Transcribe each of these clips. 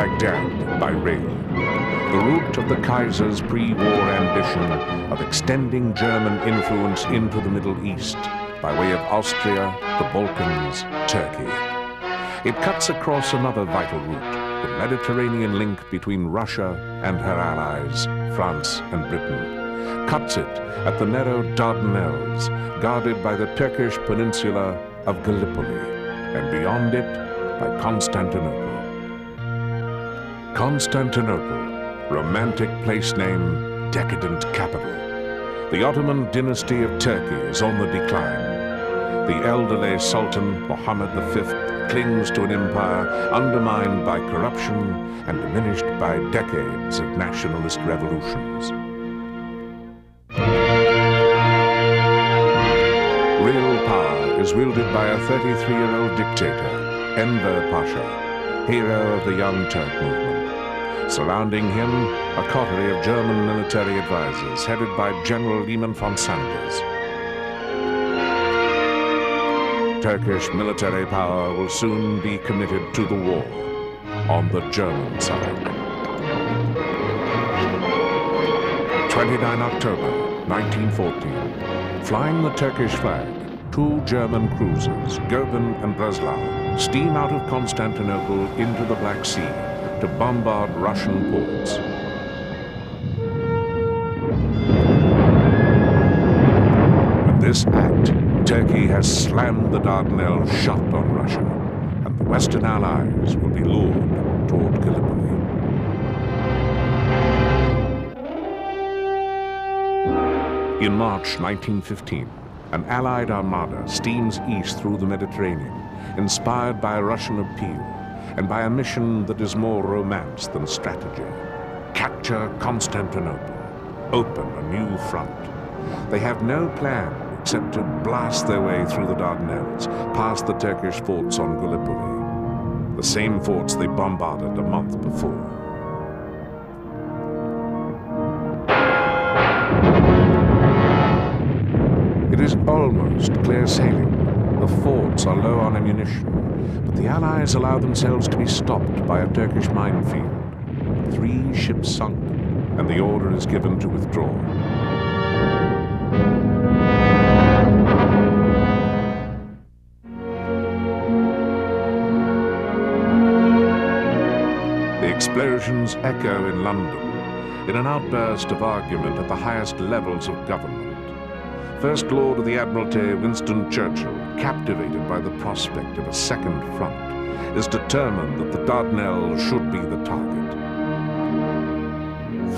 Baghdad by rail. The route of the Kaiser's pre-war ambition of extending German influence into the Middle East by way of Austria, the Balkans, Turkey. It cuts across another vital route, the Mediterranean link between Russia and her allies, France and Britain. Cuts it at the narrow Dardanelles, guarded by the Turkish peninsula of Gallipoli, and beyond it by Constantinople. Constantinople, romantic place name, decadent capital. The Ottoman dynasty of Turkey is on the decline. The elderly Sultan Mohammed V clings to an empire undermined by corruption and diminished by decades of nationalist revolutions. Real power is wielded by a 33-year-old dictator, Enver Pasha, hero of the Young Turk movement. Surrounding him, a coterie of German military advisors headed by General Lehmann von Sanders. Turkish military power will soon be committed to the war on the German side. 29 October 1914. Flying the Turkish flag, two German cruisers, Goring and Breslau, steam out of Constantinople into the Black Sea to bombard Russian ports. With this act, Turkey has slammed the Dardanelles shut on Russia, and the Western Allies will be lured toward Gallipoli. In March 1915, an Allied armada steams east through the Mediterranean, inspired by a Russian appeal and by a mission that is more romance than strategy. Capture Constantinople, open a new front. They have no plan except to blast their way through the Dardanelles, past the Turkish forts on Gallipoli, the same forts they bombarded a month before. It is almost clear sailing. The forts are low on ammunition, but the Allies allow themselves to be stopped by a Turkish minefield. 3 ships sunk, and the order is given to withdraw. The explosions echo in London, in an outburst of argument at the highest levels of government. First Lord of the Admiralty, Winston Churchill, captivated by the prospect of a second front, is determined that the Dardanelles should be the target.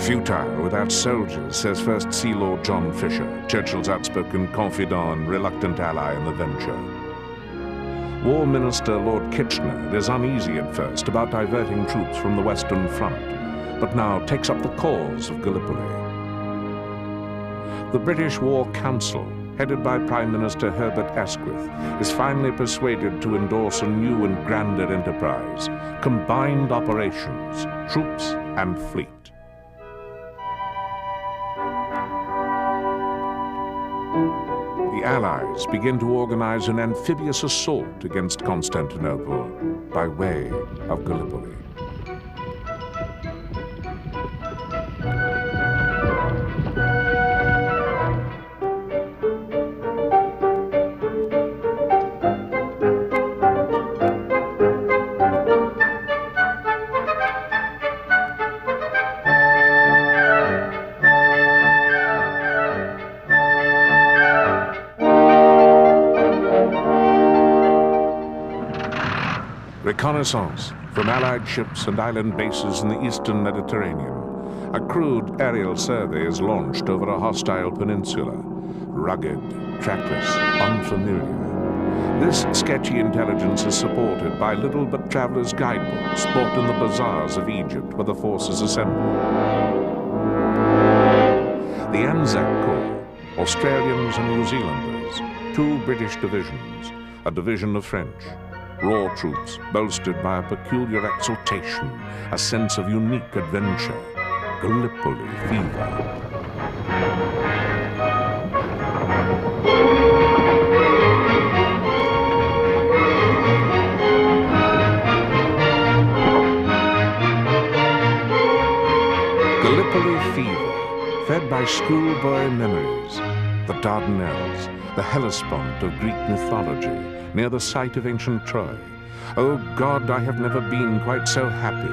Futile without soldiers, says First Sea Lord John Fisher, Churchill's outspoken confidant and reluctant ally in the venture. War Minister Lord Kitchener is uneasy at first about diverting troops from the Western Front, but now takes up the cause of Gallipoli. The British War Council, headed by Prime Minister Herbert Asquith, is finally persuaded to endorse a new and grander enterprise, combined operations, troops and fleet. The Allies begin to organize an amphibious assault against Constantinople by way of Gallipoli. Reconnaissance from Allied ships and island bases in the eastern Mediterranean. A crude aerial survey is launched over a hostile peninsula, rugged, trackless, unfamiliar. This sketchy intelligence is supported by little but travelers' guidebooks bought in the bazaars of Egypt where the force is assembled. The Anzac Corps, Australians and New Zealanders, 2 British divisions, a division of French. Raw troops, bolstered by a peculiar exultation, a sense of unique adventure, Gallipoli fever. Gallipoli fever, fed by schoolboy memories, the Dardanelles, the Hellespont of Greek mythology, near the site of ancient Troy. Oh God, I have never been quite so happy.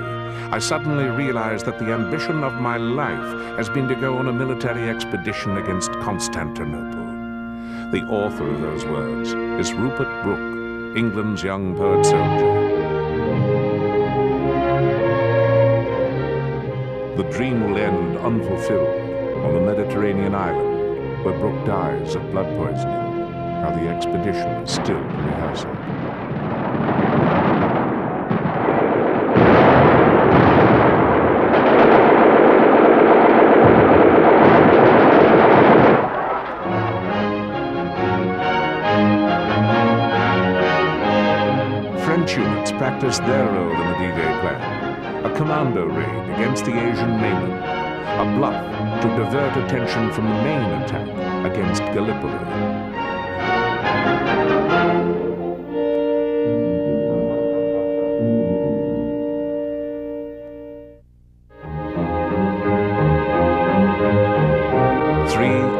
I suddenly realized that the ambition of my life has been to go on a military expedition against Constantinople. The author of those words is Rupert Brooke, England's young poet-soldier. The dream will end unfulfilled on a Mediterranean island where Brooke dies of blood poisoning, while the expedition is still rehearsing. French units practiced their role in the D-Day plan. A commando raid against the Asian mainland, a bluff to divert attention from the main attack against Gallipoli.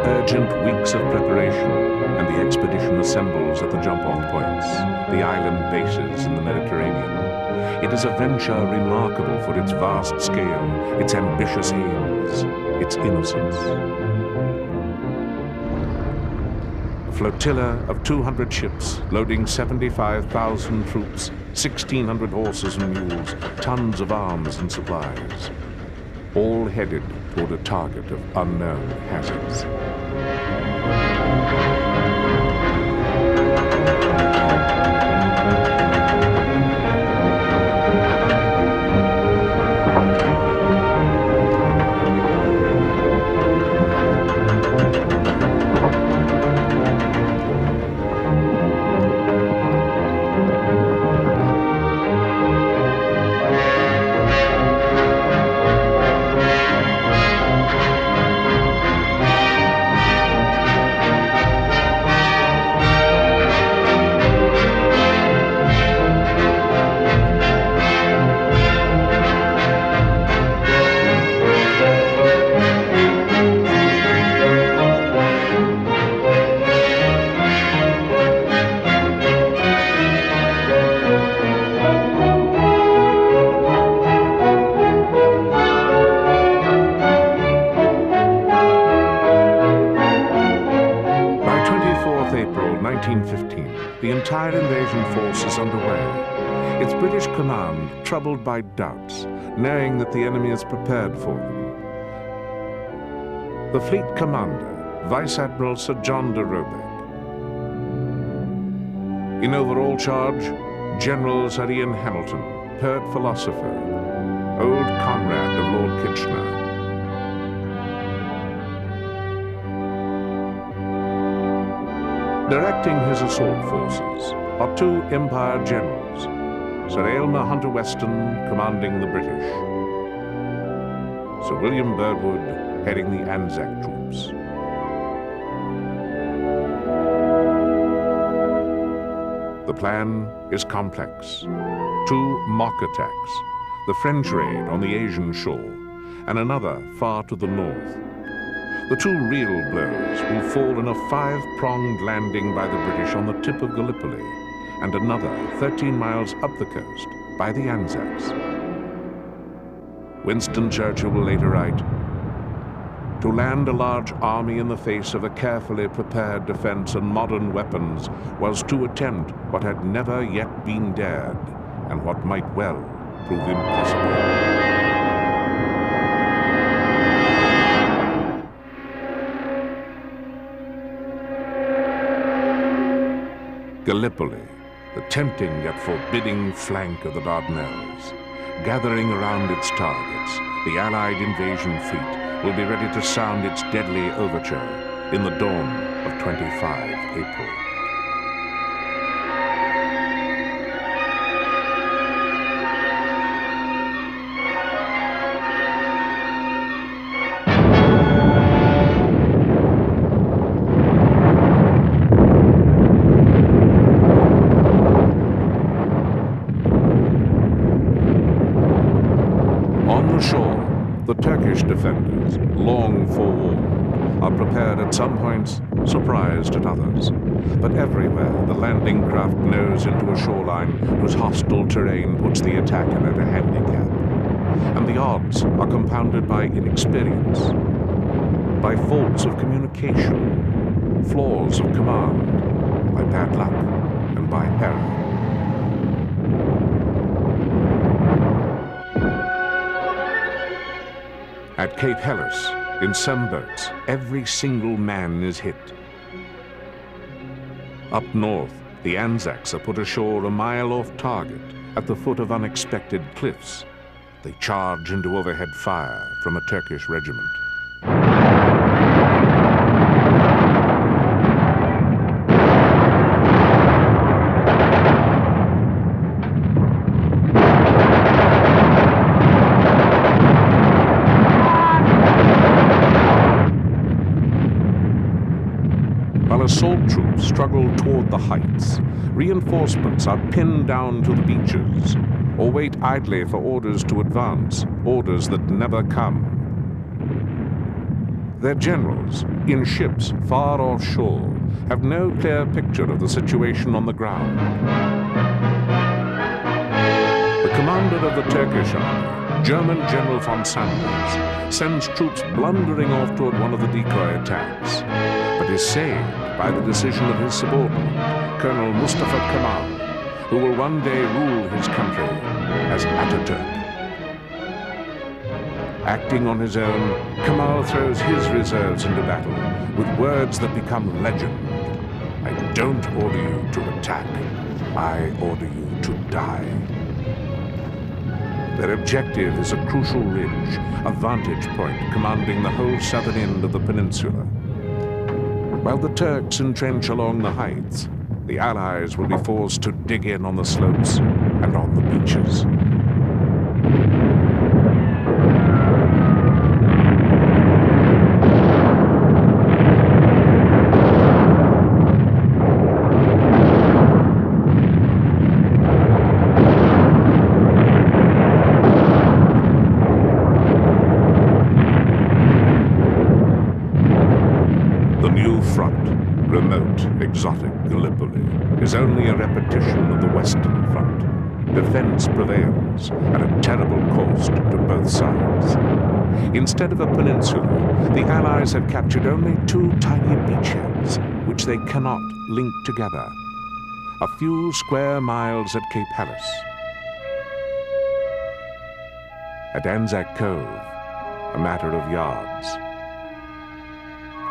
Urgent weeks of preparation, and the expedition assembles at the jump-off points, the island bases in the Mediterranean. It is a venture remarkable for its vast scale, its ambitious aims, its innocence. A flotilla of 200 ships, loading 75,000 troops, 1,600 horses and mules, tons of arms and supplies, all headed toward a target of unknown hazards. The entire invasion force is underway, its British command troubled by doubts, knowing that the enemy is prepared for them. The fleet commander, Vice Admiral Sir John de Robeck. In overall charge, General Sir Ian Hamilton, poet-philosopher, old comrade of Lord Kitchener. Directing his assault forces are two Empire generals, Sir Aylmer Hunter Weston commanding the British, Sir William Birdwood heading the Anzac troops. The plan is complex. Two mock attacks, the French raid on the Asian shore, and another far to the north. The two real blows will fall in a five-pronged landing by the British on the tip of Gallipoli, and another 13 miles up the coast by the Anzacs. Winston Churchill will later write, "To land a large army in the face of a carefully prepared defense and modern weapons was to attempt what had never yet been dared, and what might well prove impossible." Gallipoli, the tempting yet forbidding flank of the Dardanelles. Gathering around its targets, the Allied invasion fleet will be ready to sound its deadly overture in the dawn of 25 April. On the shore, The Turkish defenders, long forewarned, are prepared at some points, surprised at others. But everywhere, the landing craft nose into a shoreline whose hostile terrain puts the attacker at a handicap. And the odds are compounded by inexperience, by faults of communication, flaws of command, by bad luck, and by error. At Cape Helles, in some boats, every single man is hit. Up north, the Anzacs are put ashore a mile off target at the foot of unexpected cliffs. They charge into overhead fire from a Turkish regiment. Assault troops struggle toward the heights. Reinforcements are pinned down to the beaches, or wait idly for orders to advance, orders that never come. Their generals, in ships far offshore, have no clear picture of the situation on the ground. The commander of the Turkish army, German General von Sanders, sends troops blundering off toward one of the decoy attacks, but is saved by the decision of his subordinate, Colonel Mustafa Kemal, who will one day rule his country as Ataturk. Acting on his own, Kemal throws his reserves into battle with words that become legend. I don't order you to attack. I order you to die. Their objective is a crucial ridge, a vantage point commanding the whole southern end of the peninsula. While the Turks entrench along the heights, the Allies will be forced to dig in on the slopes and on the beaches. Exotic Gallipoli is only a repetition of the Western Front. Defense prevails at a terrible cost to both sides. Instead of a peninsula, the Allies have captured only two tiny beachheads, which they cannot link together. A few square miles at Cape Helles. At Anzac Cove, a matter of yards.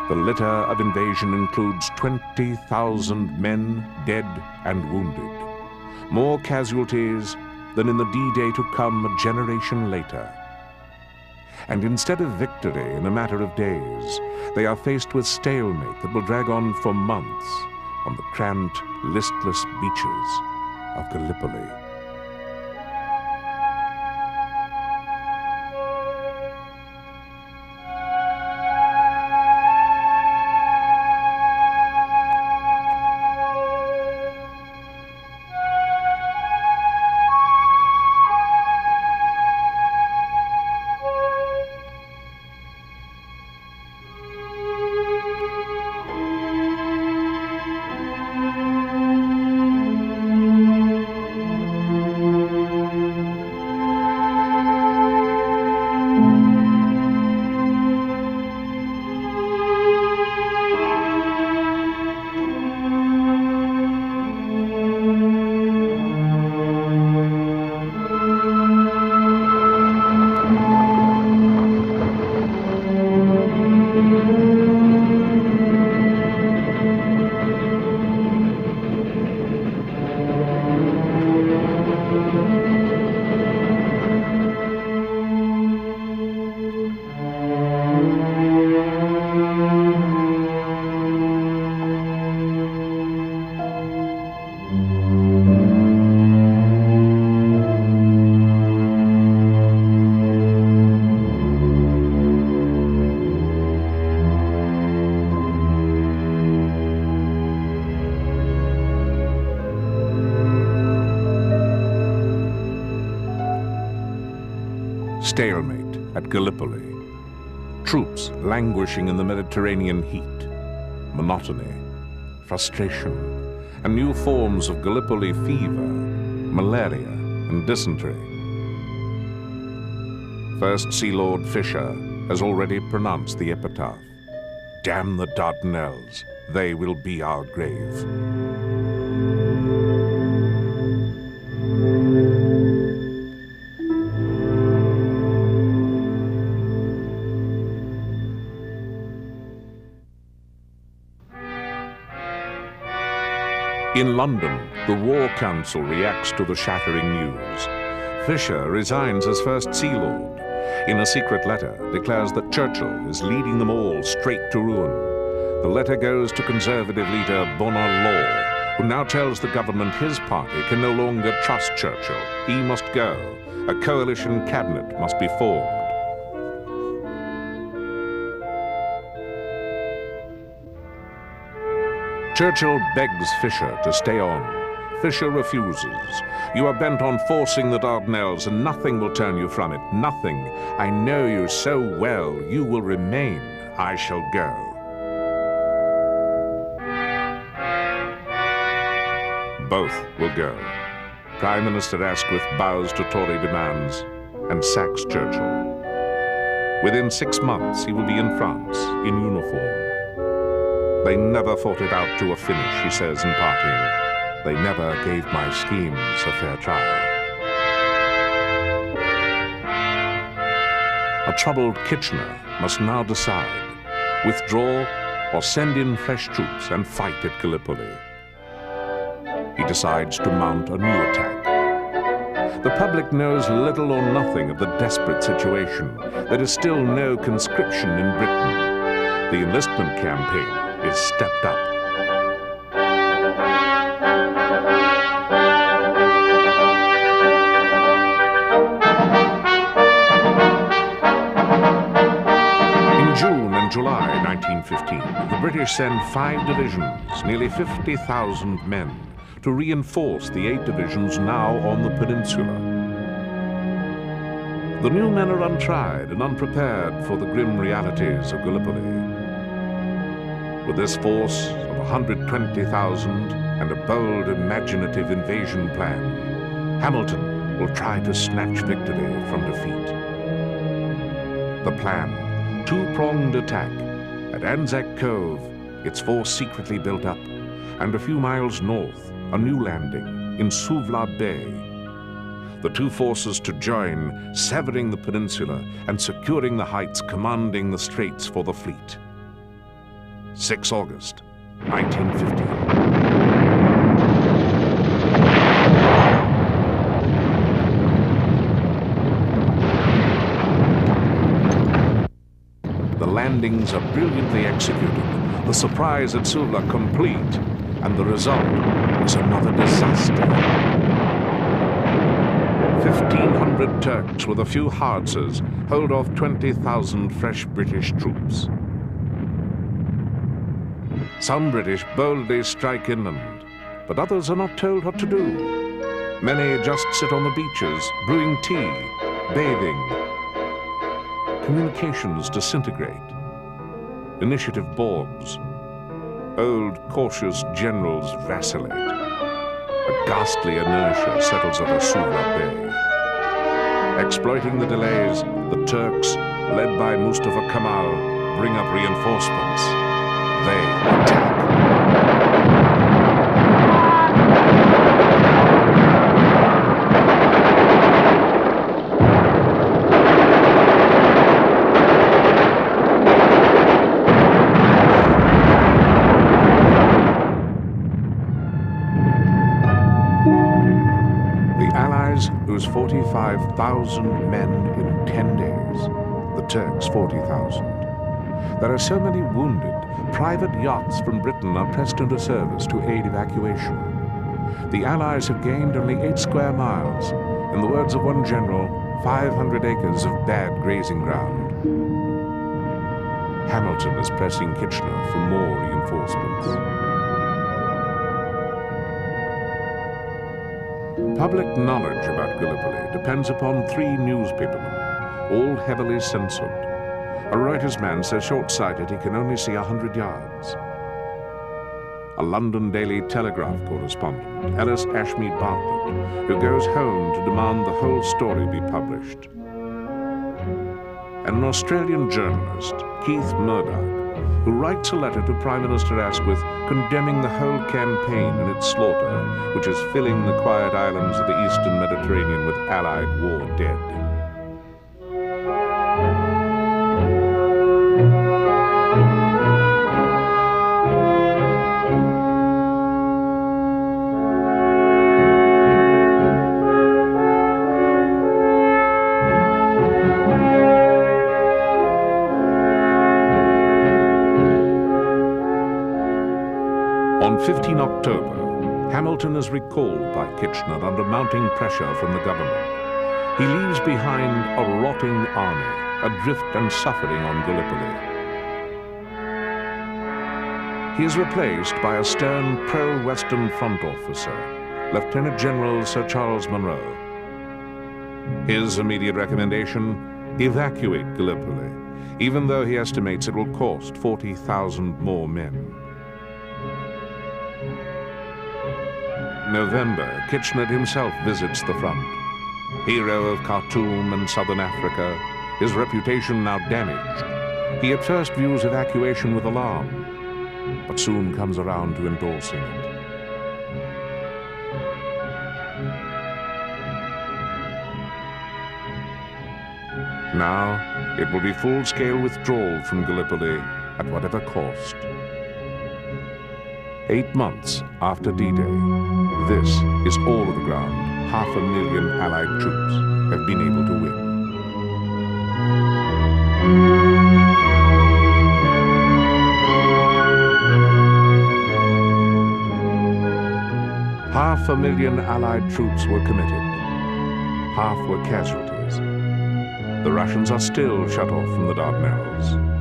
The litter of invasion includes 20,000 men dead and wounded, more casualties than in the D-Day to come a generation later. And instead of victory in a matter of days, they are faced with stalemate that will drag on for months on the cramped, listless beaches of Gallipoli. Stalemate, at Gallipoli. Troops languishing in the Mediterranean heat, monotony, frustration, and new forms of Gallipoli fever, malaria, and dysentery. First Sea Lord Fisher has already pronounced the epitaph, "Damn the Dardanelles, they will be our grave." In London, the War Council reacts to the shattering news. Fisher resigns as First Sea Lord. In a secret letter, declares that Churchill is leading them all straight to ruin. The letter goes to Conservative leader Law, who now tells the government his party can no longer trust Churchill. He must go. A coalition cabinet must be formed. Churchill begs Fisher to stay on. Fisher refuses. "You are bent on forcing the Dardanelles, and nothing will turn you from it. Nothing. I know you so well. You will remain. I shall go." Both will go. Prime Minister Asquith bows to Tory demands and sacks Churchill. Within 6 months, he will be in France, in uniform. "They never fought it out to a finish," he says in parting. "They never gave my schemes a fair trial." A troubled Kitchener must now decide, withdraw or send in fresh troops and fight at Gallipoli. He decides to mount a new attack. The public knows little or nothing of the desperate situation. There is still no conscription in Britain. The enlistment campaign is stepped up. In June and July 1915, the British send 5 divisions, nearly 50,000 men, to reinforce the 8 divisions now on the peninsula. The new men are untried and unprepared for the grim realities of Gallipoli. With this force of 120,000 and a bold, imaginative invasion plan, Hamilton will try to snatch victory from defeat. The plan, 2-pronged attack. At Anzac Cove, its force secretly built up, and a few miles north, a new landing in Suvla Bay. The 2 forces to join, severing the peninsula and securing the heights commanding the straits for the fleet. 6 August, 1915. The landings are brilliantly executed, the surprise at Suvla complete, and the result is another disaster. 1,500 Turks with a few howitzers hold off 20,000 fresh British troops. Some British boldly strike inland, but others are not told what to do. Many just sit on the beaches, brewing tea, bathing. Communications disintegrate. Initiative bogs. Old, cautious generals vacillate. A ghastly inertia settles over Suvla Bay. Exploiting the delays, the Turks, led by Mustafa Kemal, bring up reinforcements. They attack. The Allies lose 45,000 men in 10 days. The Turks 40,000. There are so many wounded, private yachts from Britain are pressed into service to aid evacuation. The Allies have gained only 8 square miles. In the words of one general, 500 acres of bad grazing ground. Hamilton is pressing Kitchener for more reinforcements. Public knowledge about Gallipoli depends upon 3 newspapermen, all heavily censored. A Reuters man so short-sighted he can only see 100 yards. A London Daily Telegraph correspondent, Ellis Ashmead Bartlett, who goes home to demand the whole story be published. And an Australian journalist, Keith Murdoch, who writes a letter to Prime Minister Asquith condemning the whole campaign and its slaughter, which is filling the quiet islands of the eastern Mediterranean with Allied war dead. On 15 October, Hamilton is recalled by Kitchener under mounting pressure from the government. He leaves behind a rotting army, adrift and suffering on Gallipoli. He is replaced by a stern pro-Western front officer, Lieutenant General Sir Charles Monro. His immediate recommendation, evacuate Gallipoli, even though he estimates it will cost 40,000 more men. November, Kitchener himself visits the front. Hero of Khartoum and southern Africa, his reputation now damaged. He at first views evacuation with alarm, but soon comes around to endorsing it. Now, it will be full-scale withdrawal from Gallipoli at whatever cost. 8 months after D-Day, this is all of the ground 500,000 Allied troops have been able to win. Half a million Allied troops were committed. Half were casualties. The Russians are still shut off from the Dardanelles.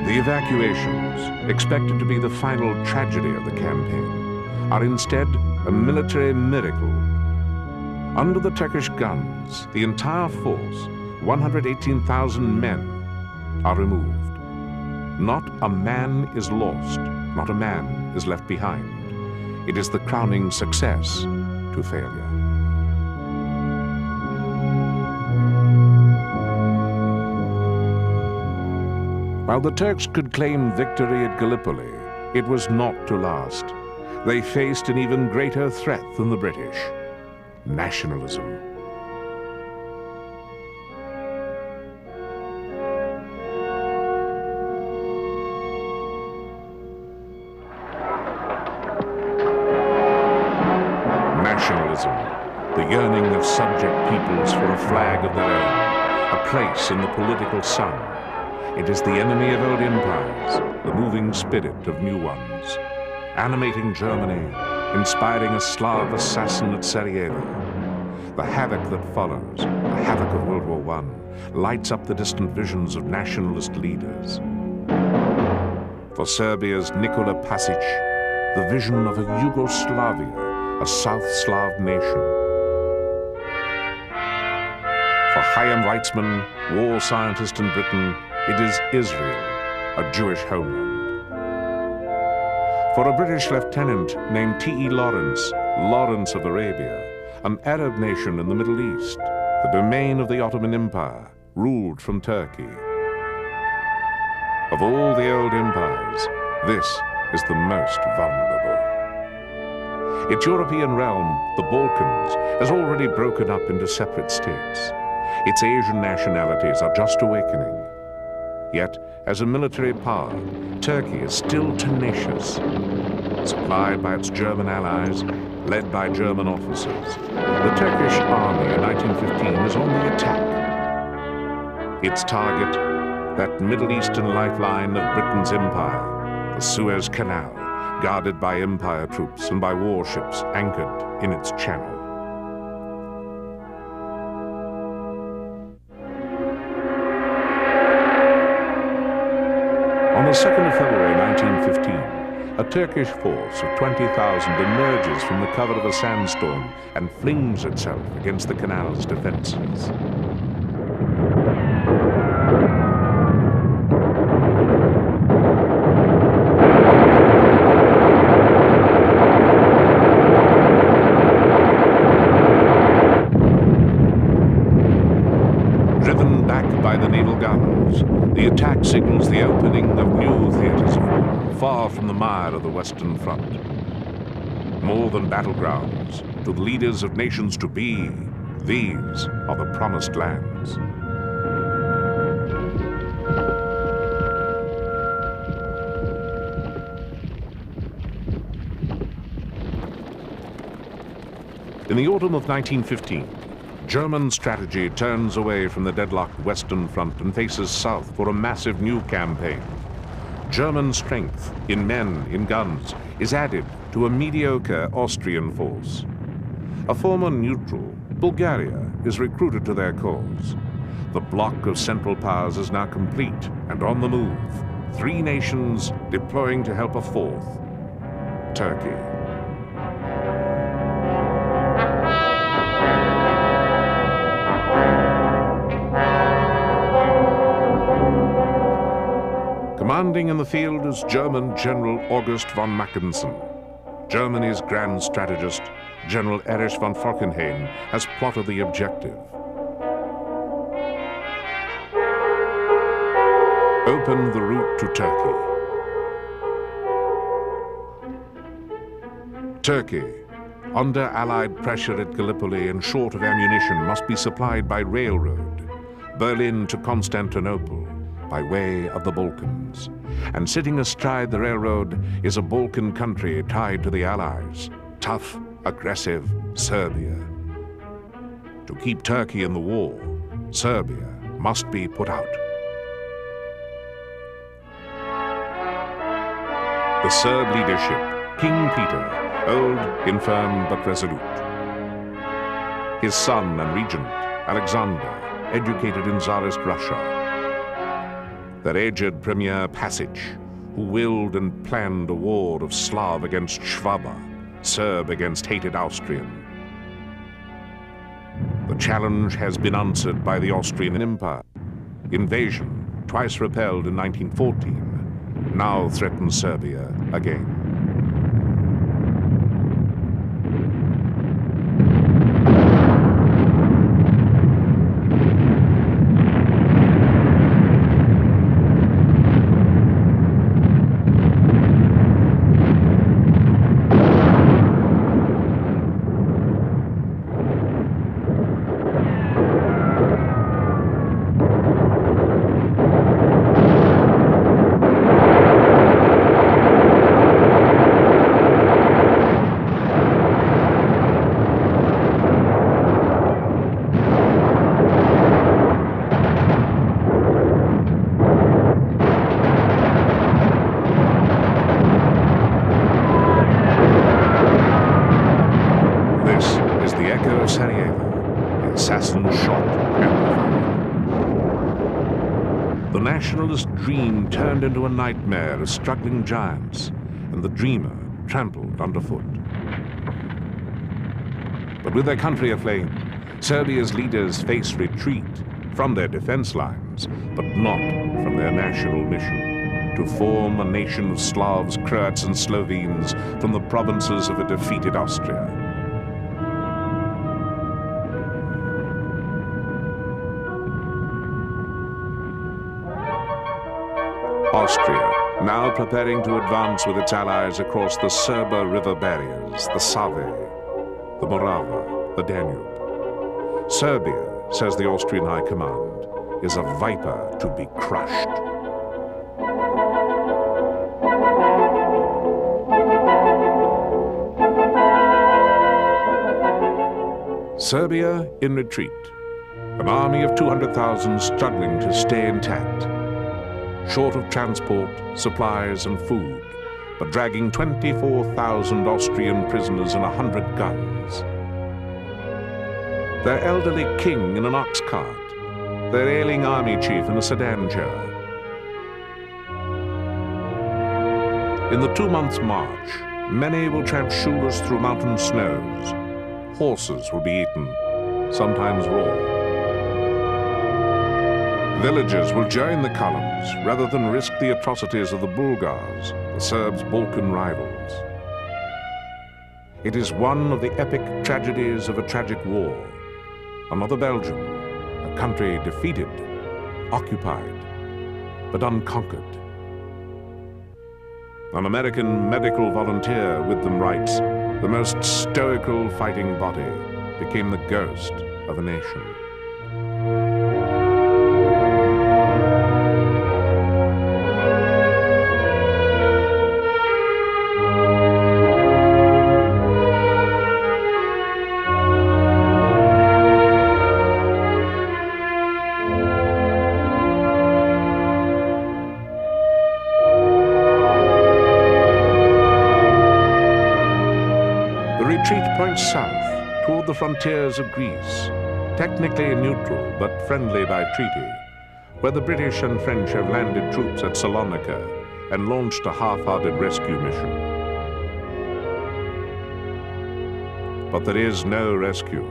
The evacuations, expected to be the final tragedy of the campaign, are instead a military miracle. Under the Turkish guns, the entire force, 118,000 men, are removed. Not a man is lost, not a man is left behind. It is the crowning success to failure. While the Turks could claim victory at Gallipoli, it was not to last. They faced an even greater threat than the British: nationalism. Nationalism, the yearning of subject peoples for a flag of their own, a place in the political sun. It is the enemy of old empires, the moving spirit of new ones, animating Germany, inspiring a Slav assassin at Sarajevo. The havoc that follows, the havoc of World War I, lights up the distant visions of nationalist leaders. For Serbia's Nikola Pasic, the vision of a Yugoslavia, a South Slav nation. For Chaim Weizmann, war scientist in Britain, it is Israel, a Jewish homeland. For a British lieutenant named T.E. Lawrence of Arabia, an Arab nation in the Middle East, the domain of the Ottoman Empire, ruled from Turkey. Of all the old empires, this is the most vulnerable. Its European realm, the Balkans, has already broken up into separate states. Its Asian nationalities are just awakening. Yet, as a military power, Turkey is still tenacious. Supplied by its German allies, led by German officers, the Turkish army in 1915 is on the attack. Its target, that Middle Eastern lifeline of Britain's empire, the Suez Canal, guarded by empire troops and by warships anchored in its channel. On the 2nd of February 1915, a Turkish force of 20,000 emerges from the cover of a sandstorm and flings itself against the canal's defenses. Driven back by the naval guns, the attack signals the opening of new theatres of war, far from the mire of the Western Front. More than battlegrounds, to the leaders of nations to be, these are the promised lands. In the autumn of 1915, German strategy turns away from the deadlocked Western Front and faces south for a massive new campaign. German strength, in men, in guns, is added to a mediocre Austrian force. A former neutral, Bulgaria, is recruited to their cause. The bloc of Central Powers is now complete and on the move. 3 nations deploying to help a 4th, Turkey. Commanding in the field is German General August von Mackensen. Germany's grand strategist, General Erich von Falkenhayn, has plotted the objective. Open the route to Turkey. Turkey, under Allied pressure at Gallipoli and short of ammunition, must be supplied by railroad, Berlin to Constantinople, by way of the Balkans. And sitting astride the railroad is a Balkan country tied to the Allies, tough, aggressive Serbia. To keep Turkey in the war, Serbia must be put out. The Serb leadership, King Peter, old, infirm, but resolute. His son and regent, Alexander, educated in Tsarist Russia. Their aged premier, Passage, who willed and planned a war of Slav against Shvaba, Serb against hated Austrian. The challenge has been answered by the Austrian Empire. Invasion, twice repelled in 1914, now threatens Serbia again. Nationalist dream turned into a nightmare of struggling giants, and the dreamer trampled underfoot. But with their country aflame, Serbia's leaders face retreat from their defense lines, but not from their national mission to form a nation of Slavs, Croats, and Slovenes from the provinces of a defeated Austria. Austria, now preparing to advance with its allies across the Serba river barriers, the Save, the Morava, the Danube. Serbia, says the Austrian High Command, is a viper to be crushed. Serbia in retreat, an army of 200,000 struggling to stay intact. Short of transport, supplies, and food, but dragging 24,000 Austrian prisoners and 100 guns. Their elderly king in an ox cart, their ailing army chief in a sedan chair. In the 2 months' march, many will tramp shoeless through mountain snows. Horses will be eaten, sometimes raw. Villagers will join the columns rather than risk the atrocities of the Bulgars, the Serbs' Balkan rivals. It is one of the epic tragedies of a tragic war. Another Belgium, a country defeated, occupied, but unconquered. An American medical volunteer with them writes, "The most stoical fighting body became the ghost of a nation." South, toward the frontiers of Greece, technically neutral but friendly by treaty, where the British and French have landed troops at Salonica and launched a half-hearted rescue mission. But there is no rescue,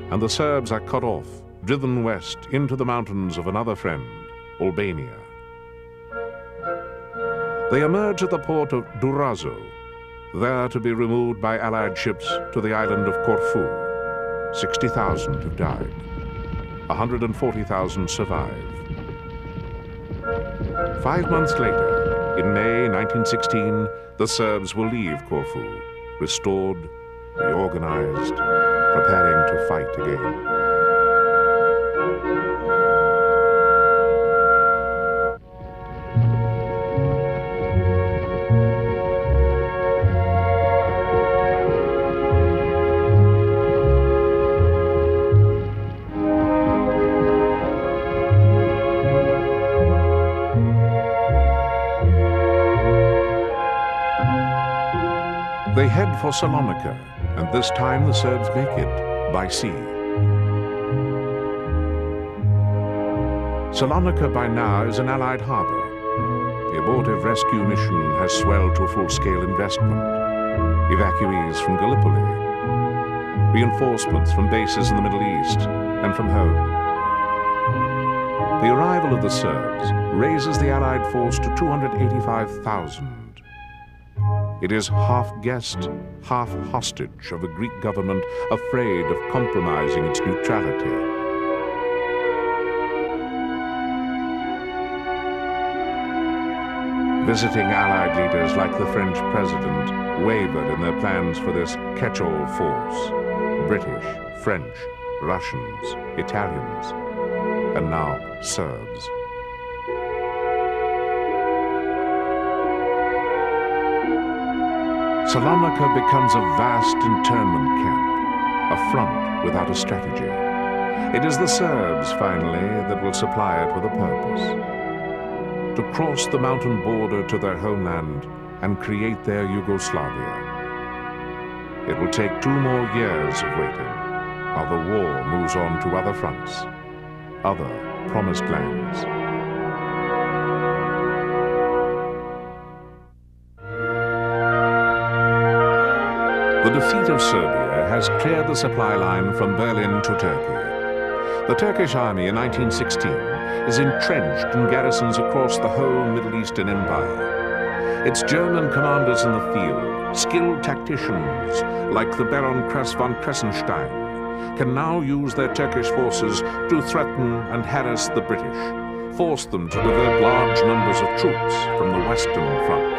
and the Serbs are cut off, driven west into the mountains of another friend, Albania. They emerge at the port of Durazzo, there to be removed by Allied ships to the island of Corfu. 60,000 have died. 140,000 survive. 5 months later, in May 1916, the Serbs will leave Corfu, restored, reorganized, preparing to fight again. They head for Salonica, and this time the Serbs make it by sea. Salonica by now is an Allied harbor. The abortive rescue mission has swelled to a full-scale investment. Evacuees from Gallipoli, reinforcements from bases in the Middle East and from home. The arrival of the Serbs raises the Allied force to 285,000. It is half guest, half hostage of a Greek government afraid of compromising its neutrality. Visiting Allied leaders like the French president wavered in their plans for this catch-all force. British, French, Russians, Italians, and now Serbs. Salonica becomes a vast internment camp, a front without a strategy. It is the Serbs, finally, that will supply it with a purpose: to cross the mountain border to their homeland and create their Yugoslavia. It will take 2 more years of waiting, while the war moves on to other fronts, other promised lands. The defeat of Serbia has cleared the supply line from Berlin to Turkey. The Turkish army in 1916 is entrenched in garrisons across the whole Middle Eastern Empire. Its German commanders in the field, skilled tacticians like the Baron Kress von Kressenstein, can now use their Turkish forces to threaten and harass the British, force them to divert large numbers of troops from the Western Front.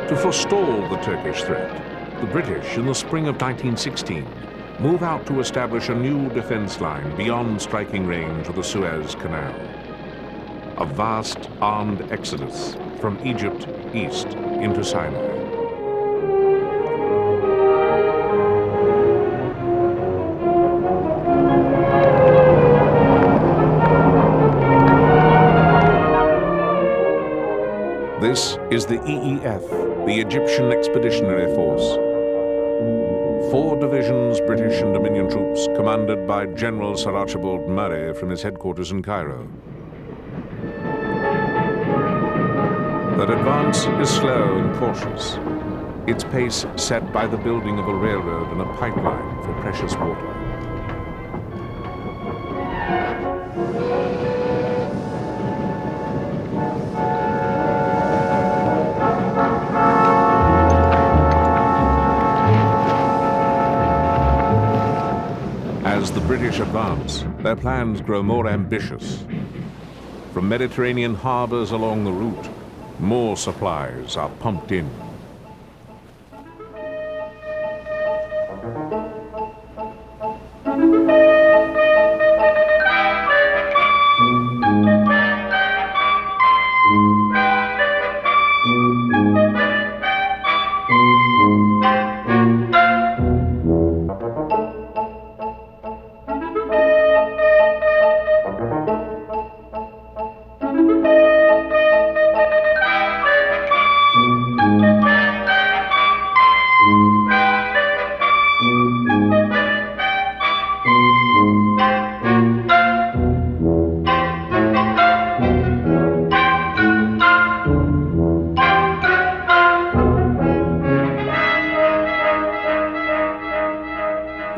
To forestall the Turkish threat, the British, in the spring of 1916, move out to establish a new defense line beyond striking range of the Suez Canal. A vast armed exodus from Egypt east into Sinai. is the EEF, the Egyptian Expeditionary Force. 4 divisions, British and Dominion troops, commanded by General Sir Archibald Murray from his headquarters in Cairo. Their advance is slow and cautious, its pace set by the building of a railroad and a pipeline for precious water. As the British advance, their plans grow more ambitious. From Mediterranean harbors along the route, more supplies are pumped in.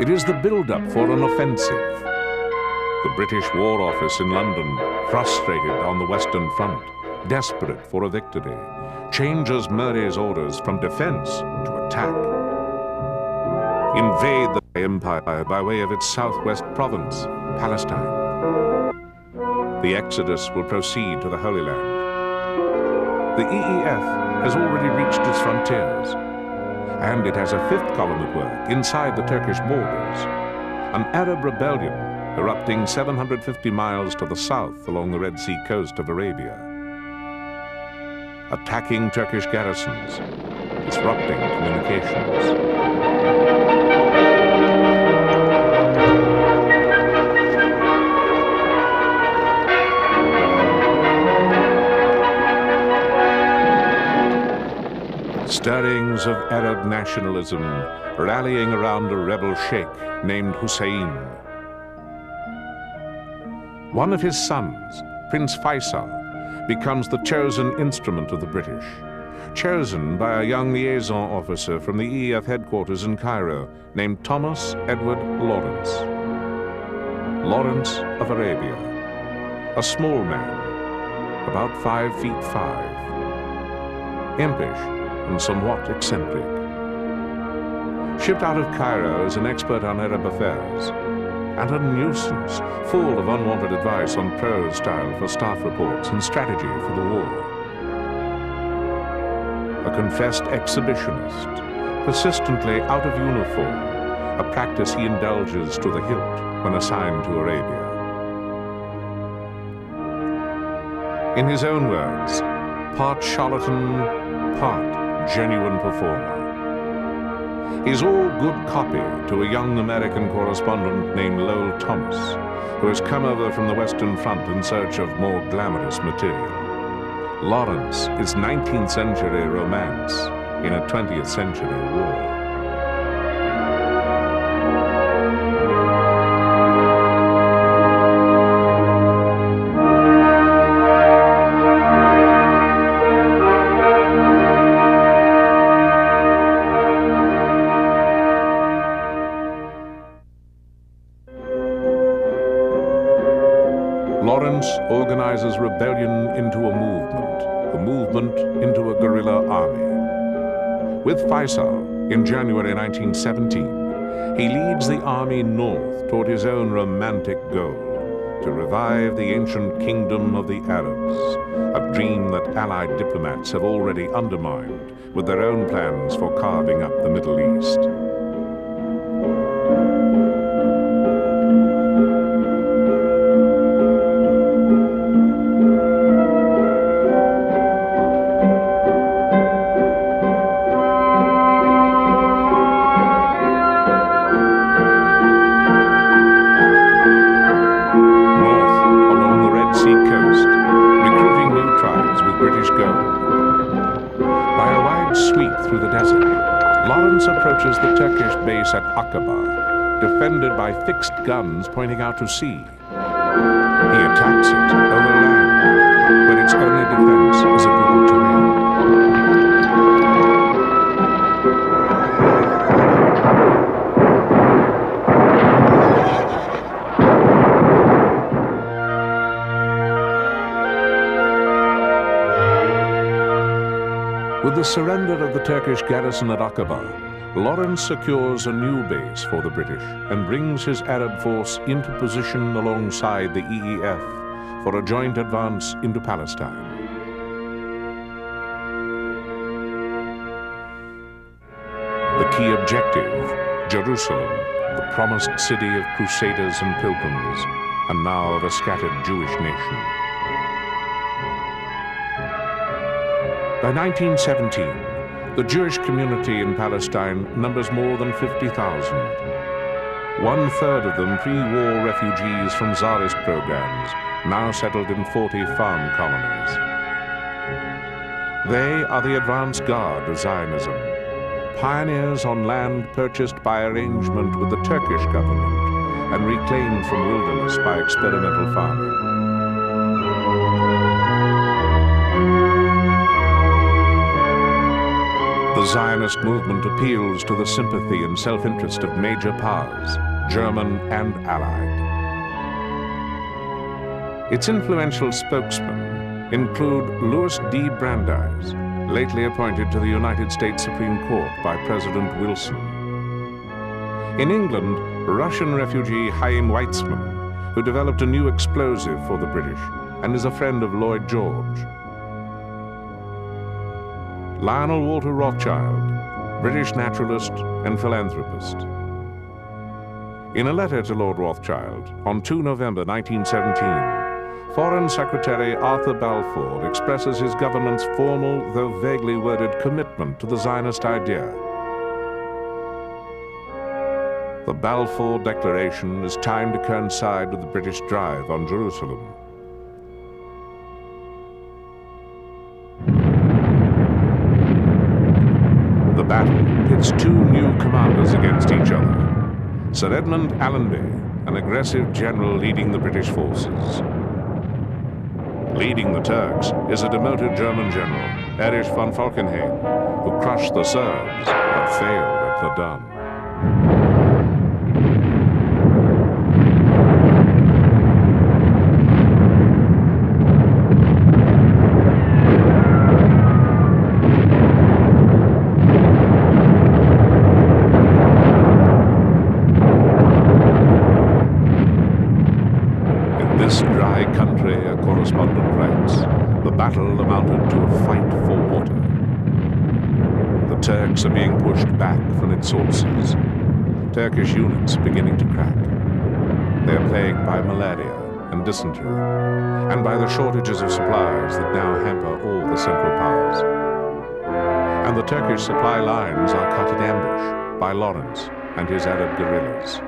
It is the build-up for an offensive. The British War Office in London, frustrated on the Western Front, desperate for a victory, changes Murray's orders from defense to attack. Invade the empire by way of its southwest province, Palestine. The exodus will proceed to the Holy Land. The EEF has already reached its frontiers, and it has a 5th column at work inside the Turkish borders. An Arab rebellion erupting 750 miles to the south along the Red Sea coast of Arabia. Attacking Turkish garrisons, disrupting communications. Stirrings of Arab nationalism rallying around a rebel sheikh named Hussein. One of his sons, Prince Faisal, becomes the chosen instrument of the British, chosen by a young liaison officer from the EEF headquarters in Cairo named Thomas Edward Lawrence. Lawrence of Arabia, a small man, about 5 feet 5, impish, and somewhat eccentric. Shipped out of Cairo as an expert on Arab affairs, and a nuisance, full of unwanted advice on prose style for staff reports and strategy for the war. A confessed exhibitionist, persistently out of uniform, a practice he indulges to the hilt when assigned to Arabia. In his own words, part charlatan, part genuine performer. He's all good copy to a young American correspondent named Lowell Thomas, who has come over from the Western Front in search of more glamorous material. Lawrence is 19th century romance in a 20th century war. Lawrence organizes rebellion into a movement into a guerrilla army. With Faisal, in January 1917, he leads the army north toward his own romantic goal, to revive the ancient kingdom of the Arabs, a dream that Allied diplomats have already undermined with their own plans for carving up the Middle East. British gold. approaches the Turkish base at Aqaba, defended by fixed guns pointing out to sea. He attacks it over land, but its only defense is a brutal terrain. With the surrender of the Turkish garrison at Aqaba, Lawrence secures a new base for the British and brings his Arab force into position alongside the EEF for a joint advance into Palestine. The key objective, Jerusalem, the promised city of crusaders and pilgrims, and now of a scattered Jewish nation. By 1917, the Jewish community in Palestine numbers more than 50,000. One-third of them pre-war refugees from Tsarist programs, now settled in 40 farm colonies. They are the advance guard of Zionism, pioneers on land purchased by arrangement with the Turkish government and reclaimed from wilderness by experimental farming. The Zionist movement appeals to the sympathy and self-interest of major powers, German and Allied. Its influential spokesmen include Louis D. Brandeis, lately appointed to the United States Supreme Court by President Wilson. In England, Russian refugee Chaim Weizmann, who developed a new explosive for the British and is a friend of Lloyd George. Lionel Walter Rothschild, British naturalist and philanthropist. In a letter to Lord Rothschild on 2 November 1917, Foreign Secretary Arthur Balfour expresses his government's formal, though vaguely worded, commitment to the Zionist idea. The Balfour Declaration is timed to coincide with the British drive on Jerusalem. The battle pits two new commanders against each other. Sir Edmund Allenby, an aggressive general leading the British forces. Leading the Turks is a demoted German general, Erich von Falkenhayn, who crushed the Serbs but failed at Verdun. Correspondent writes, the battle amounted to a fight for water. The Turks are being pushed back from its sources. Turkish units beginning to crack. They are plagued by malaria and dysentery, and by the shortages of supplies that now hamper all the Central Powers. And the Turkish supply lines are cut in ambush by Lawrence and his Arab guerrillas.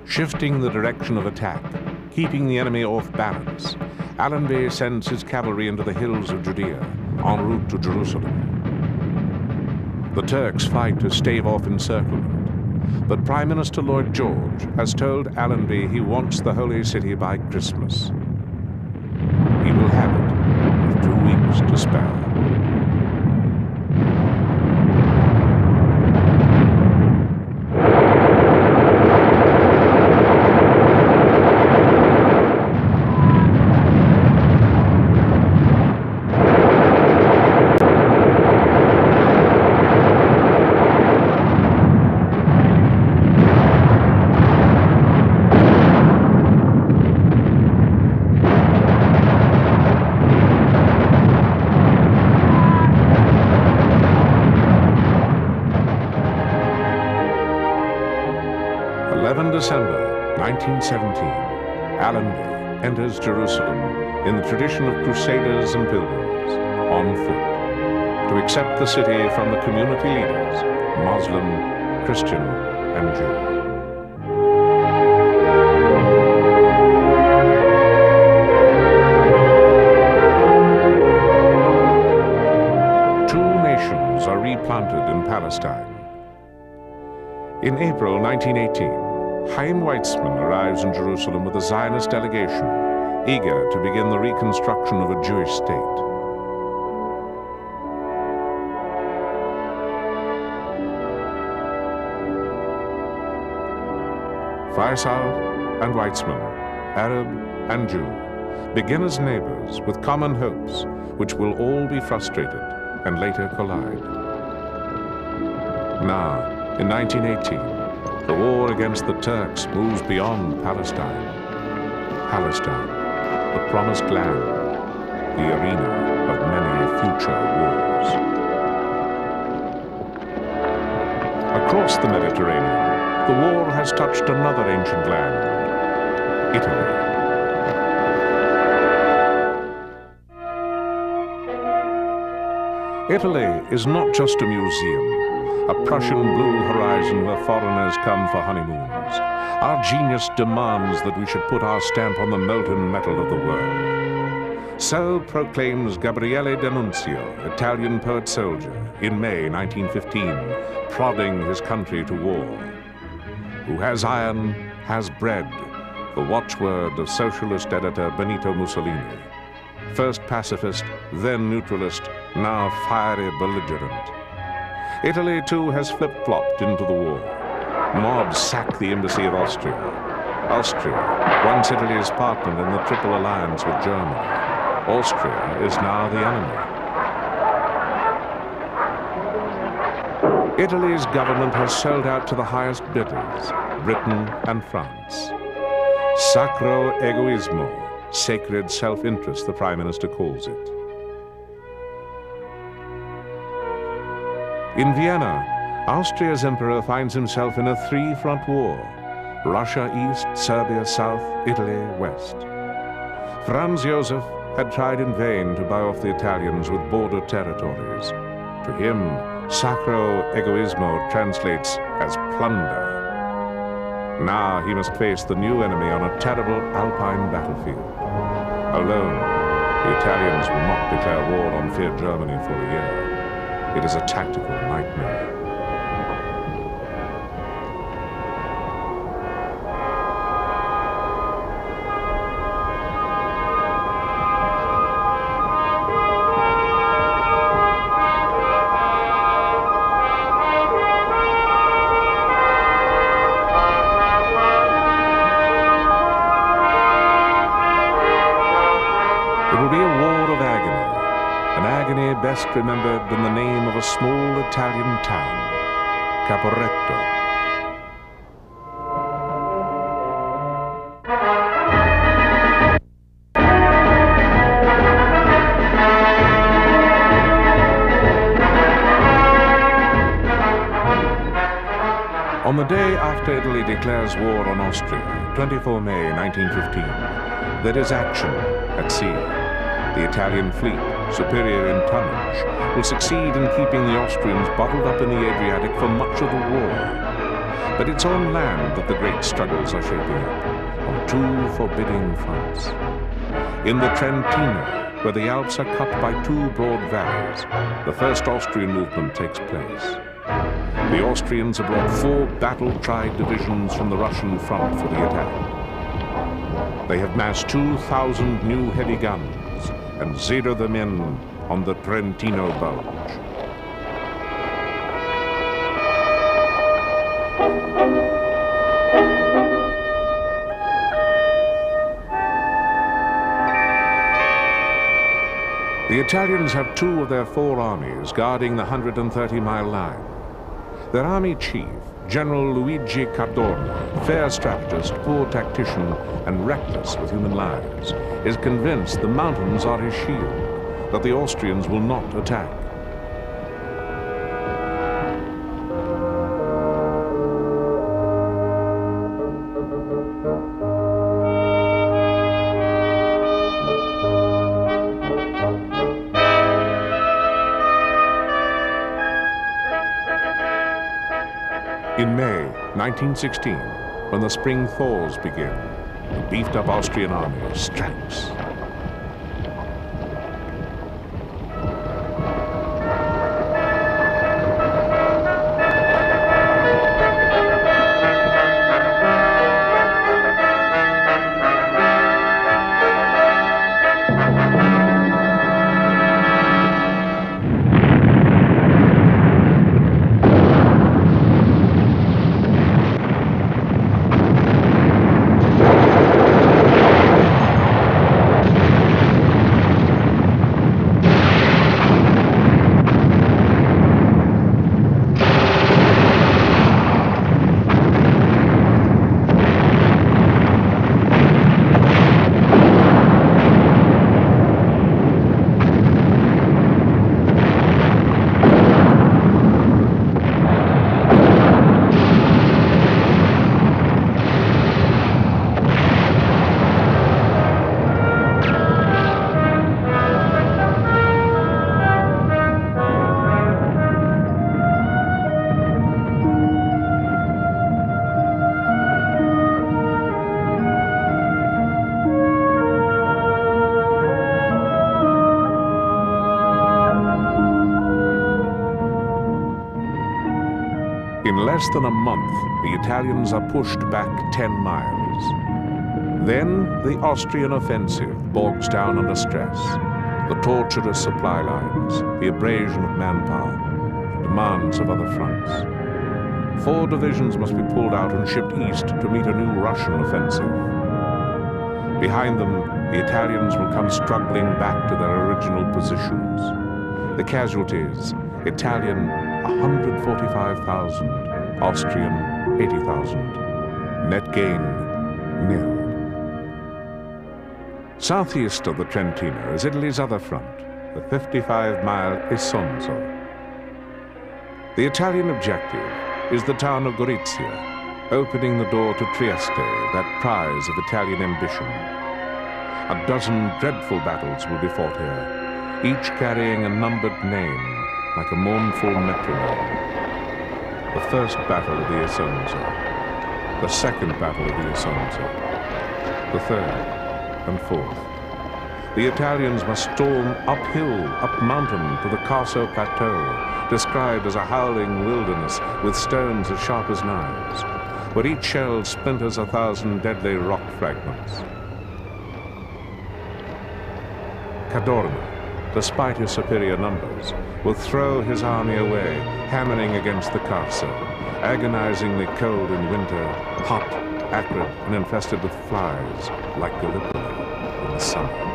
Shifting the direction of attack, keeping the enemy off balance, Allenby sends his cavalry into the hills of Judea, en route to Jerusalem. The Turks fight to stave off encirclement, but Prime Minister Lloyd George has told Allenby he wants the Holy City by Christmas. He will have it with 2 weeks to spare. December 1917, Allenby enters Jerusalem in the tradition of crusaders and pilgrims, on foot, to accept the city from the community leaders, Muslim, Christian, and Jew. Are replanted in Palestine. In April 1918, Chaim Weizmann arrives in Jerusalem with a Zionist delegation, eager to begin the reconstruction of a Jewish state. Faisal and Weizmann, Arab and Jew, begin as neighbors with common hopes, which will all be frustrated and later collide. Now, in 1918, the war against the Turks moves beyond Palestine. Palestine, the promised land, the arena of many future wars. Across the Mediterranean, the war has touched another ancient land, Italy. Italy is not just a museum, a Prussian blue horizon where foreigners come for honeymoons. Our genius demands that we should put our stamp on the molten metal of the world. So proclaims Gabriele D'Annunzio, Italian poet-soldier, in May 1915, prodding his country to war. Who has iron, has bread, the watchword of socialist editor Benito Mussolini. First pacifist, then neutralist, now fiery belligerent. Italy, too, has flip-flopped into the war. Mobs sack the embassy of Austria. Austria, once Italy's partner in the Triple Alliance with Germany. Austria is now the enemy. Italy's government has sold out to the highest bidders, Britain and France. Sacro egoismo, sacred self-interest, the Prime Minister calls it. In Vienna, Austria's emperor finds himself in a three-front war: Russia east, Serbia south, Italy west. Franz Joseph had tried in vain to buy off the Italians with border territories. To him, sacro egoismo translates as plunder. Now he must face the new enemy on a terrible Alpine battlefield. Alone, the Italians will not declare war on feared Germany for a year. It is a tactical nightmare. It will be a war of agony. An agony best remembered in the name of a small Italian town, Caporetto. On the day after Italy declares war on Austria, 24 May 1915, there is action at sea. The Italian fleet, superior in tonnage, will succeed in keeping the Austrians bottled up in the Adriatic for much of the war. But it's on land that the great struggles are shaping up, on two forbidding fronts. In the Trentino, where the Alps are cut by two broad valleys, the first Austrian movement takes place. The Austrians have brought 4 battle-tried divisions from the Russian front for the attack. They have massed 2,000 new heavy guns and zero them in on the Trentino bulge. The Italians have 2 of their 4 armies guarding the 130-mile line. Their army chief, General Luigi Cadorna, fair strategist, poor tactician, and reckless with human lives, is convinced the mountains are his shield, that the Austrians will not attack. In May 1916, when the spring thaws begin, the beefed-up Austrian army strikes. In less than a month, the Italians are pushed back 10 miles. Then the Austrian offensive bogs down under stress. The tortuous supply lines, the abrasion of manpower, the demands of other fronts. 4 divisions must be pulled out and shipped east to meet a new Russian offensive. Behind them, the Italians will come struggling back to their original positions. The casualties, Italian 145,000, Austrian 80,000. Net gain, nil. Southeast of the Trentino is Italy's other front, the 55-mile Isonzo. The Italian objective is the town of Gorizia, opening the door to Trieste, that prize of Italian ambition. A dozen dreadful battles will be fought here, each carrying a numbered name, like a mournful metronome. The first battle of the Isonzo, the second battle of the Isonzo, the third and fourth. The Italians must storm uphill, up mountain to the Carso Plateau, described as a howling wilderness with stones as sharp as knives, where each shell splinters 1,000 deadly rock fragments. Cadorna, despite his superior numbers, will throw his army away, hammering against the Carso, agonizingly cold in winter, hot, acrid, and infested with flies, like Gallipoli in the summer.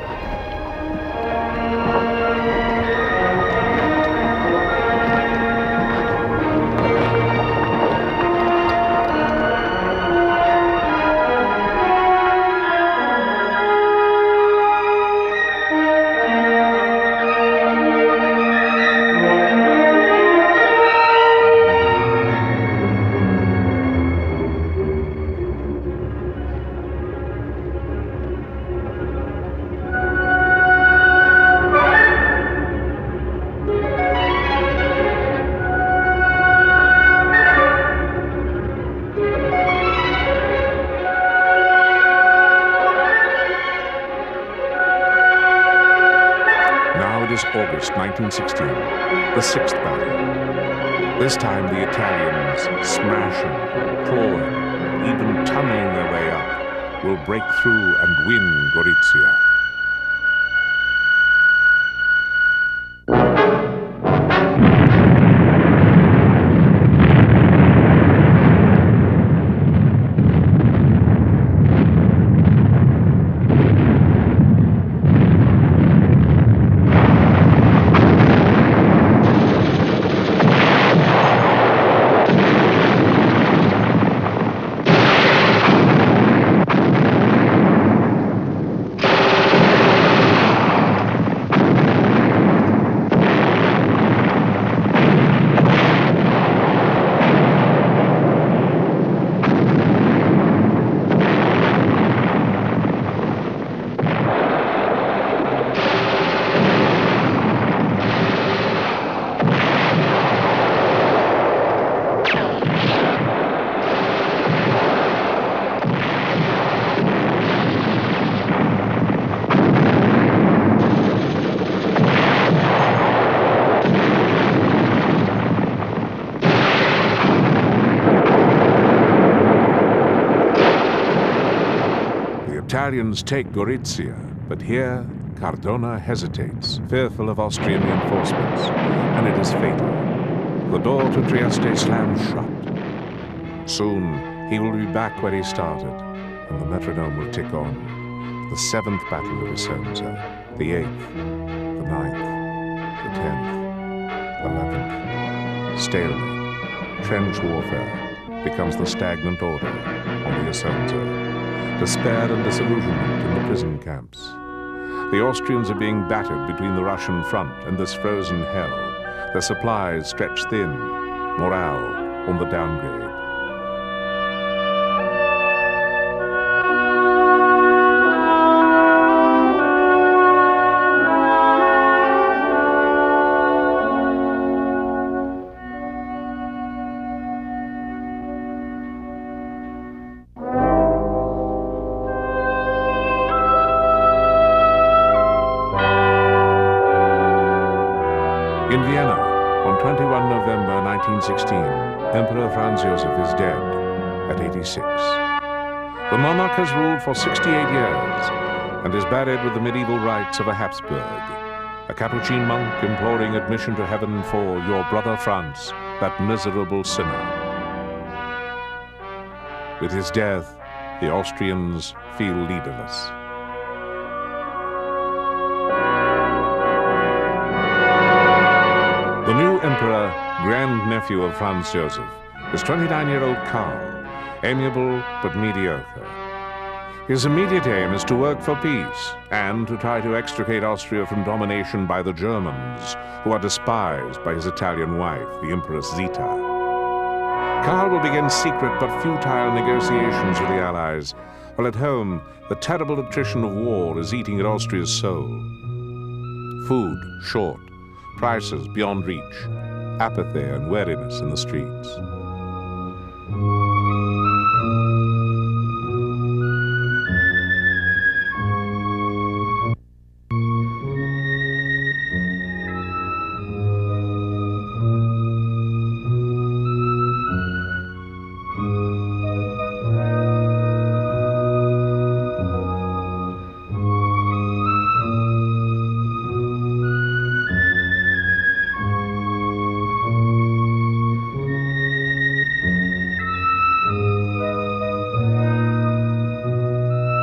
August 1916, the 6th battle. This time the Italians, smashing, clawing, even tunneling their way up, will break through and win Gorizia. Italians take Gorizia, but here Cardona hesitates, fearful of Austrian reinforcements, and it is fatal. The door to Trieste slams shut. Soon he will be back where he started, and the metronome will tick on. The 7th Battle of Isonzo, the 8th, the 9th, the 10th, 11th. Stalemate, trench warfare, becomes the stagnant order on the Isonzo. Despair and disillusionment in the prison camps. The Austrians are being battered between the Russian front and this frozen hell. Their supplies stretch thin, morale on the downgrade. In Vienna, on 21 November 1916, Emperor Franz Joseph is dead at 86. The monarch has ruled for 68 years and is buried with the medieval rites of a Habsburg, a Capuchin monk imploring admission to heaven for your brother Franz, that miserable sinner. With his death, the Austrians feel leaderless. The new emperor, grand-nephew of Franz Joseph, is 29-year-old Karl, amiable but mediocre. His immediate aim is to work for peace and to try to extricate Austria from domination by the Germans, who are despised by his Italian wife, the Empress Zita. Karl will begin secret but futile negotiations with the Allies, while at home, the terrible attrition of war is eating at Austria's soul. Food short, prices beyond reach, apathy and weariness in the streets.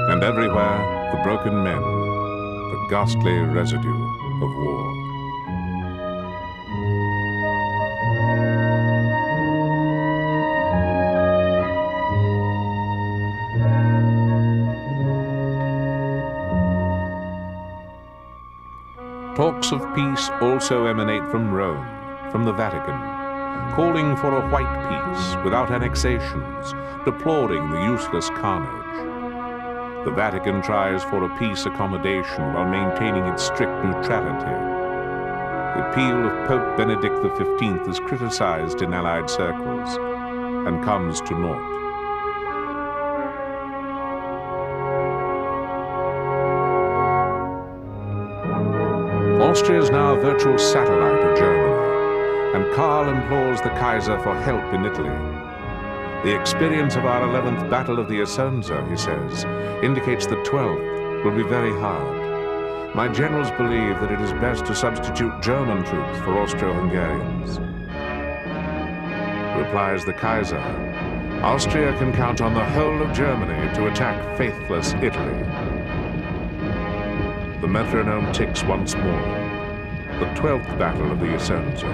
And everywhere, the broken men, the ghastly residue of war. Talks of peace also emanate from Rome, from the Vatican, calling for a white peace without annexations, deploring the useless carnage. The Vatican tries for a peace accommodation while maintaining its strict neutrality. The appeal of Pope Benedict XV is criticized in Allied circles and comes to naught. Austria is now a virtual satellite of Germany, and Karl implores the Kaiser for help in Italy. The experience of our 11th Battle of the Isonzo, he says, indicates the 12th will be very hard. My generals believe that it is best to substitute German troops for Austro-Hungarians. Replies the Kaiser, Austria can count on the whole of Germany to attack faithless Italy. The metronome ticks once more. The 12th Battle of the Isonzo.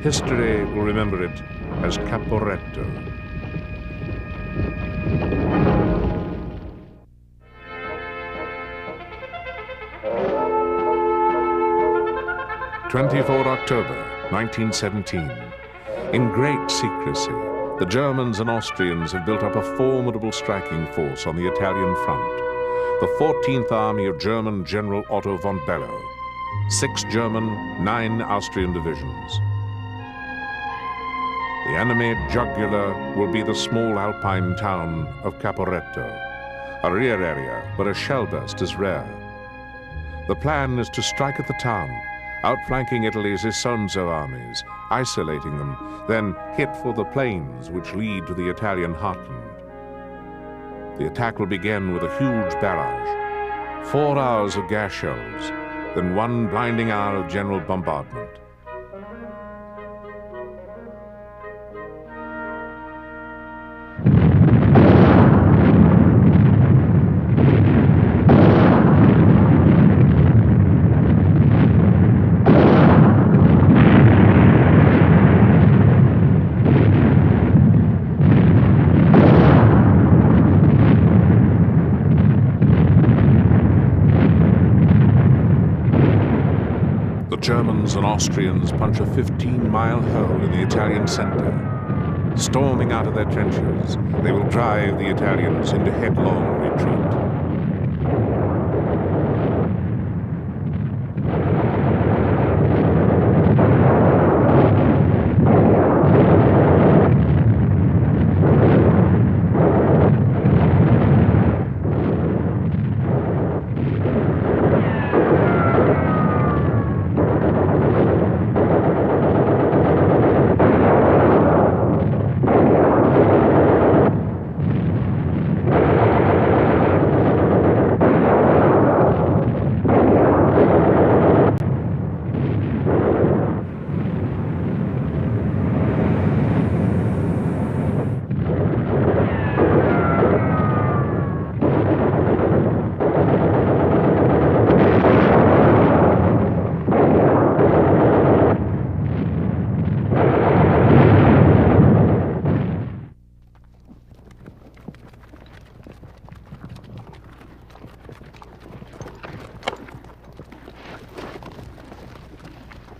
History will remember it as Caporetto. October 1917. In great secrecy, the Germans and Austrians have built up a formidable striking force on the Italian front. The 14th Army of German General Otto von Below. 6 German, 9 Austrian divisions. The enemy jugular will be the small alpine town of Caporetto, a rear area where a shell burst is rare. The plan is to strike at the town, outflanking Italy's Isonzo armies, isolating them, then hit for the plains which lead to the Italian heartland. The attack will begin with a huge barrage. 4 hours of gas shells, then 1 blinding hour of general bombardment. Germans and Austrians punch a 15-mile hole in the Italian center. Storming out of their trenches, they will drive the Italians into headlong retreat.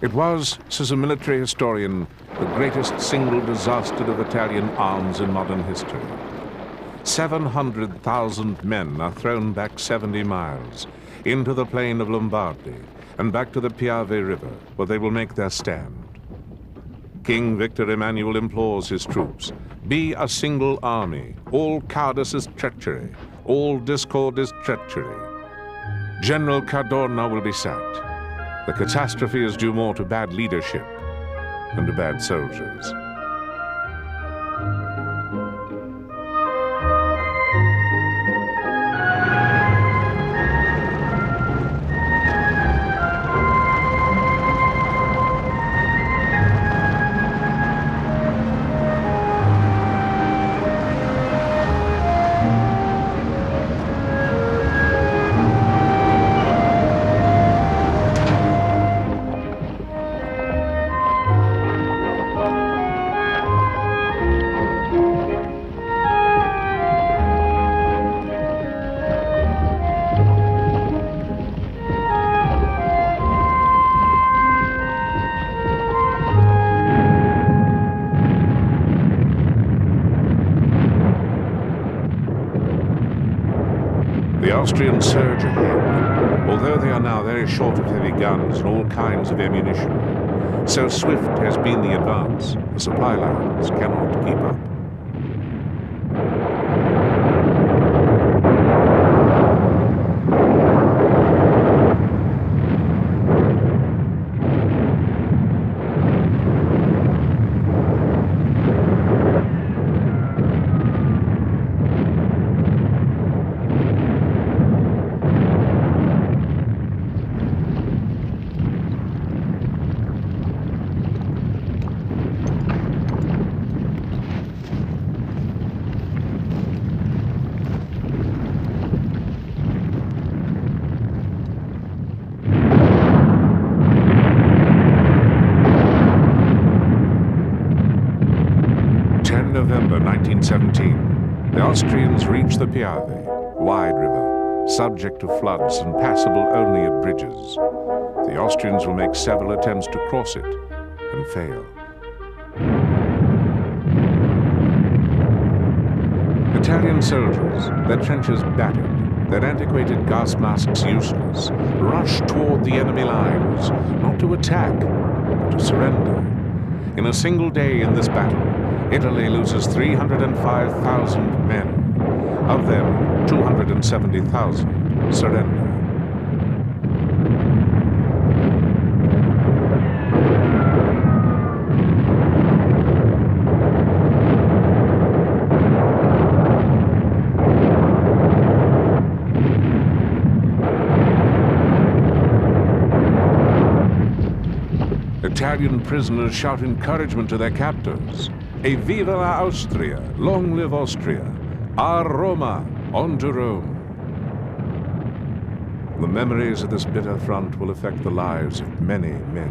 It was, says a military historian, the greatest single disaster of Italian arms in modern history. 700,000 men are thrown back 70 miles into the plain of Lombardy and back to the Piave River, where they will make their stand. King Victor Emmanuel implores his troops, be a single army. All cowardice is treachery. All discord is treachery. General Cadorna will be sacked. The catastrophe is due more to bad leadership than to bad soldiers. The Austrians surge ahead, although they are now very short of heavy guns and all kinds of ammunition. So swift has been the advance, the supply lines cannot keep up. November 1917, the Austrians reach the Piave, wide river, subject to floods and passable only at bridges. The Austrians will make several attempts to cross it and fail. Italian soldiers, their trenches battered, their antiquated gas masks useless, rush toward the enemy lines, not to attack, but to surrender. In a single day in this battle, Italy loses 305,000 men. Of them, 270,000 surrender. Italian prisoners shout encouragement to their captors. E viva la Austria! Long live Austria! A Roma! On to Rome! The memories of this bitter front will affect the lives of many men.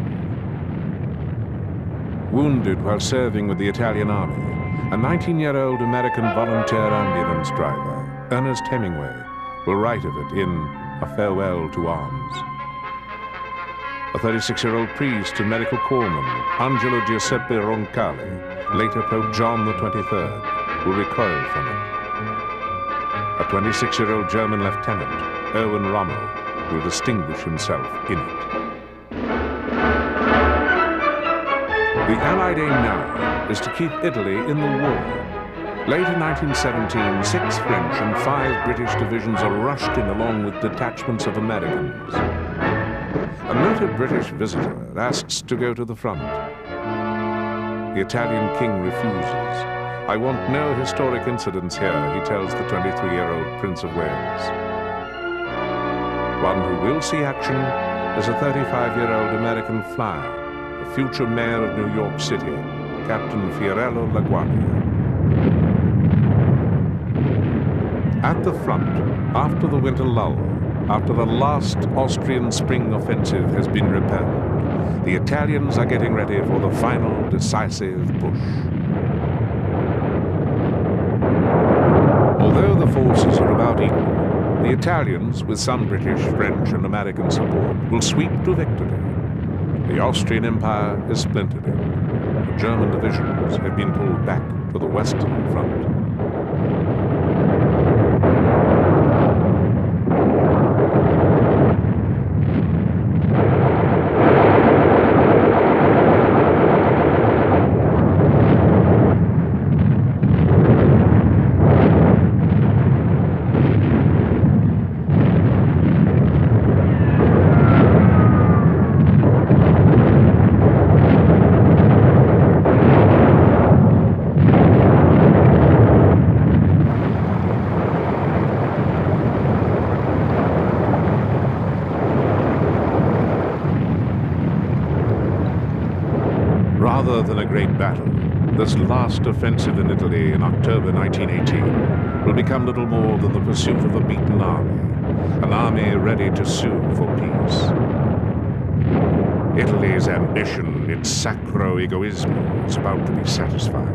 Wounded while serving with the Italian army, a 19-year-old American volunteer ambulance driver, Ernest Hemingway, will write of it in A Farewell to Arms. A 36-year-old priest and medical corpsman, Angelo Giuseppe Roncalli, later Pope John XXIII, will recoil from it. A 26-year-old German lieutenant, Erwin Rommel, will distinguish himself in it. The Allied aim now is to keep Italy in the war. Late in 1917, 6 French and 5 British divisions are rushed in along with detachments of Americans. A noted British visitor asks to go to the front. The Italian king refuses. "I want no historic incidents here," he tells the 23-year-old Prince of Wales. One who will see action is a 35-year-old American flyer, the future mayor of New York City, Captain Fiorello LaGuardia. At the front, after the winter lull, after the last Austrian spring offensive has been repelled, the Italians are getting ready for the final decisive push. Although the forces are about equal, the Italians, with some British, French, and American support, will sweep to victory. The Austrian Empire is splintering. The German divisions have been pulled back to the Western Front. Rather than a great battle, this last offensive in Italy in October 1918 will become little more than the pursuit of a beaten army, an army ready to sue for peace. Italy's ambition, its sacro egoismo, is about to be satisfied.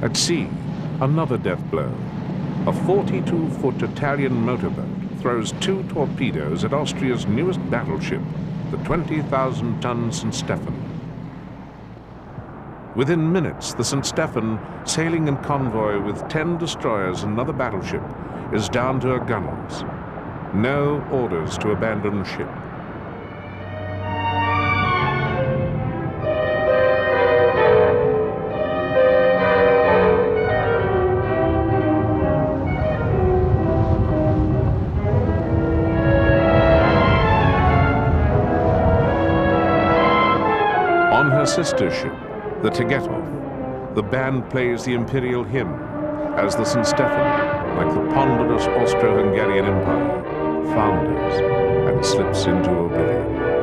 At sea, another death blow. A 42-foot Italian motorboat throws 2 torpedoes at Austria's newest battleship, the 20,000-ton St. Stephen. Within minutes, the St. Stephen, sailing in convoy with 10 destroyers and another battleship, is down to her gunnels. No orders to abandon ship. On her sister ship, the Tegetov, the band plays the Imperial hymn as the St. Stephen, like the ponderous Austro-Hungarian Empire, founders and slips into oblivion.